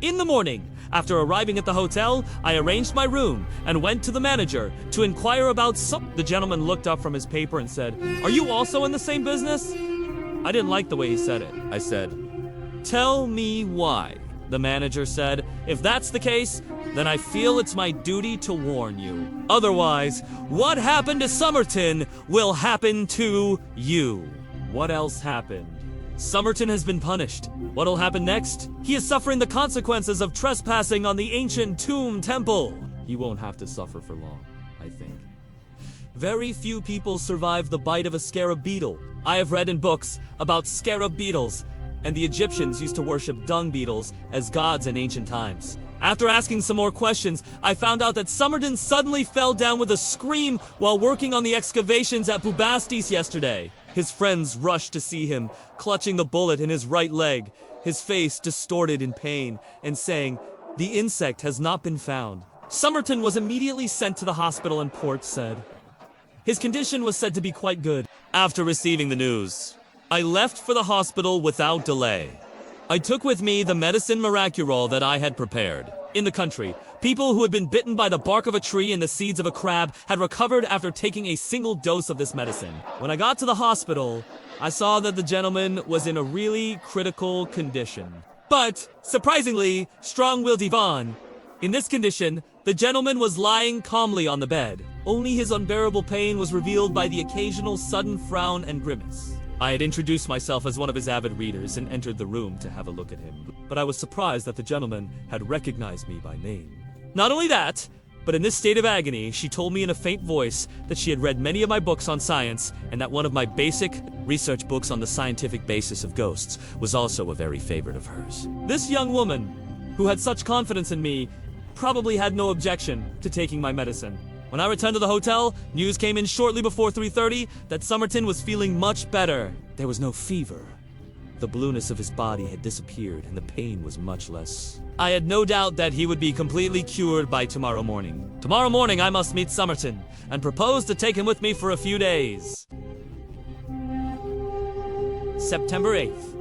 In the morning, after arriving at the hotel, I arranged my room and went to the manager to inquire about The gentleman looked up from his paper and said, "Are you also in the same business?" I didn't like the way he said it. I said, "Tell me why." The manager said, "If that's the case, then I feel it's my duty to warn you. Otherwise, what happened to Somerton will happen to you." What else happened? Somerton has been punished. What'll happen next? He is suffering the consequences of trespassing on the ancient tomb temple. He won't have to suffer for long, I think. Very few people survive the bite of a scarab beetle. I have read in books about scarab beetles, and the Egyptians used to worship dung beetles as gods in ancient times. After asking some more questions, I found out that Somerton suddenly fell down with a scream while working on the excavations at Bubastis yesterday. His friends rushed to see him, clutching the bullet in his right leg, his face distorted in pain, and saying, "The insect has not been found." Somerton was immediately sent to the hospital, and Port said. His condition was said to be quite good. After receiving the news, I left for the hospital without delay. I took with me the medicine Miraculol that I had prepared. In the country, people who had been bitten by the bark of a tree and the seeds of a crab had recovered after taking a single dose of this medicine. When I got to the hospital, I saw that the gentleman was in a really critical condition. But, surprisingly, strong-willed Yvonne. In this condition, the gentleman was lying calmly on the bed. Only his unbearable pain was revealed by the occasional sudden frown and grimace. I had introduced myself as one of his avid readers and entered the room to have a look at him, but I was surprised that the gentleman had recognized me by name. Not only that, but in this state of agony, she told me in a faint voice that she had read many of my books on science and that one of my basic research books on the scientific basis of ghosts was also a very favorite of hers. This young woman, who had such confidence in me, probably had no objection to taking my medicine. When I returned to the hotel, news came in shortly before 3:30 that Somerton was feeling much better. There was no fever. The blueness of his body had disappeared and the pain was much less. I had no doubt that he would be completely cured by tomorrow morning. Tomorrow morning I must meet Somerton and propose to take him with me for a few days. September 8th,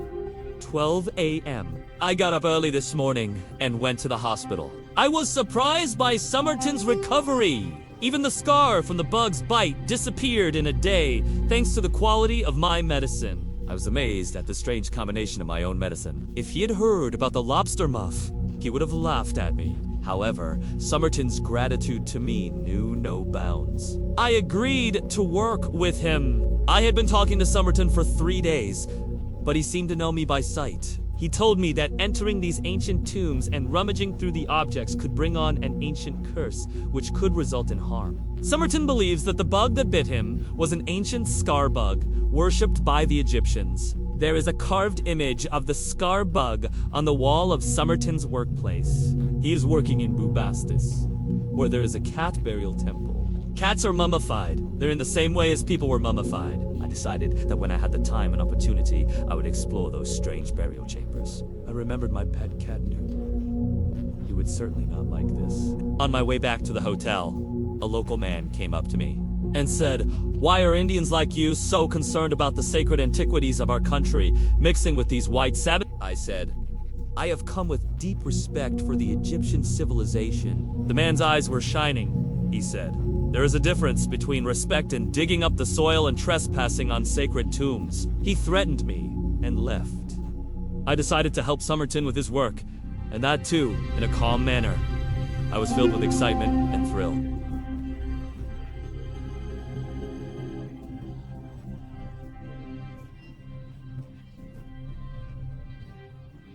12 a.m. I got up early this morning and went to the hospital. I was surprised by Somerton's recovery. Even the scar from the bug's bite disappeared in a day, thanks to the quality of my medicine. I was amazed at the strange combination of my own medicine. If he had heard about the lobster muff, he would have laughed at me. However, Somerton's gratitude to me knew no bounds. I agreed to work with him. I had been talking to Somerton for 3 days, but he seemed to know me by sight. He told me that entering these ancient tombs and rummaging through the objects could bring on an ancient curse, which could result in harm. Somerton believes that the bug that bit him was an ancient scar bug, worshipped by the Egyptians. There is a carved image of the scar bug on the wall of Somerton's workplace. He is working in Bubastis, where there is a cat burial temple. Cats are mummified. They're in the same way as people were mummified. I decided that when I had the time and opportunity, I would explore those strange burial chambers. I remembered my pet cat Newt. He would certainly not like this. On my way back to the hotel, a local man came up to me and said, "Why are Indians like you so concerned about the sacred antiquities of our country, mixing with these white savages?" I said, "I have come with deep respect for the Egyptian civilization." The man's eyes were shining. He said, "There is a difference between respect and digging up the soil and trespassing on sacred tombs." He threatened me and left. I decided to help Somerton with his work, and that too, in a calm manner. I was filled with excitement and thrill.